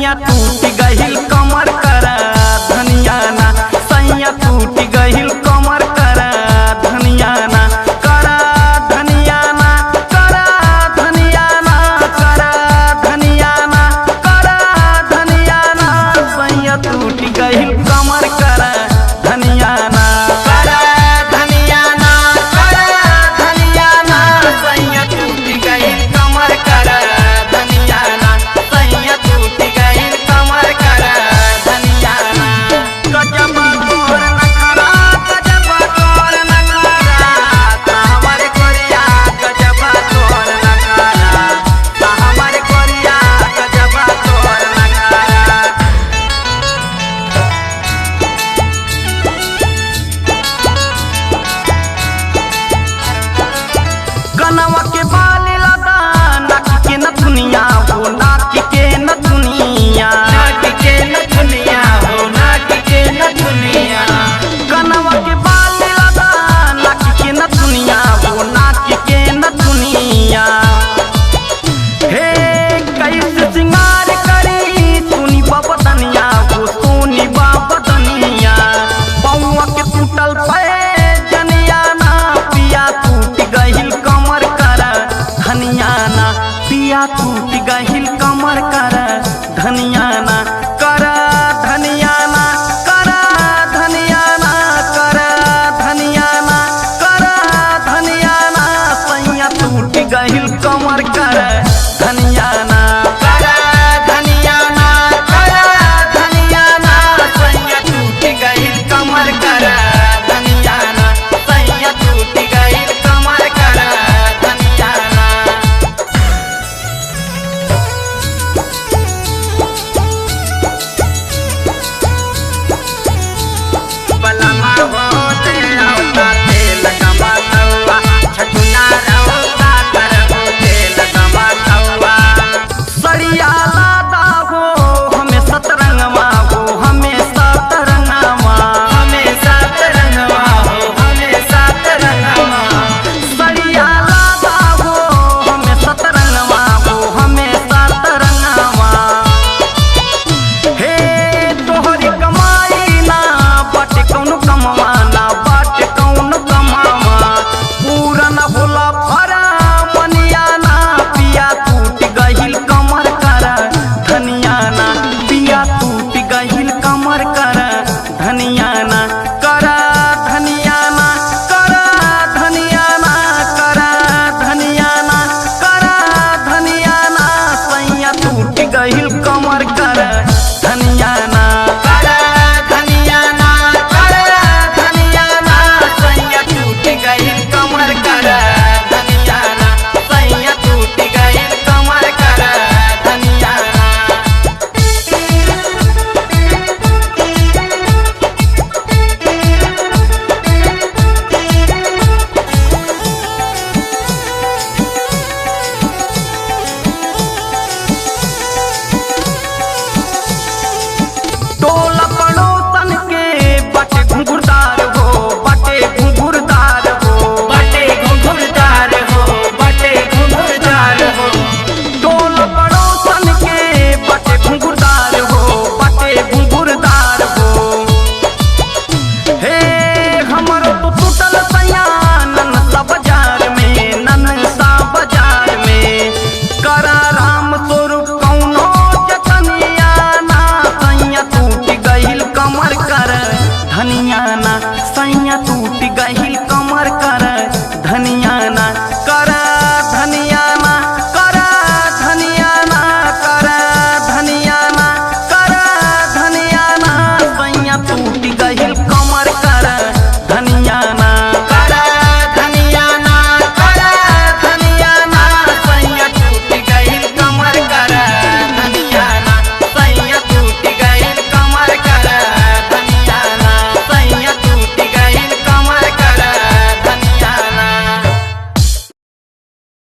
सैया टूट गहिल कमर करा धनिया ना, सैया टूट गहिल कमर करा धनिया ना, करा धनिया ना, करा धनिया ना, करा धनिया ना, करा धनिया ना, सैया टूट गहिल कमर करा धनिया ना, करा धनिया ना, करा धनिया ना, सैया टूट गहिल कमर करा धनिया ना, सैया टूट गहिल कमर करा धनिया ना। गजब तोर नखरा, गजब तोर नखरा, हमर कोरिया गजब तोर नखरा, हमर कोरिया गजब तोर नखरा। कनवा के बाल लगा नाक के न दुनिया हो, नाक के न दुनिया, नाक के न दुनिया हो, नाक के न दुनिया। कनवा के बाल लगा नाक के न दुनिया हो, नाक के न दुनिया। हे कैसे सिंगार करी सुनी बाबा दनिया हो, सुनी बाबा दनिया। पौवा के टूटल पे जनिया ना, पिया टूट गहिल कमर करा धनिया ना, पिया टूट गहिल कमर करा धनिया ना, करा धनिया ना, करा धनिया ना, करा धनिया ना, करा धनिया ना, सैया टूट गहिल कमर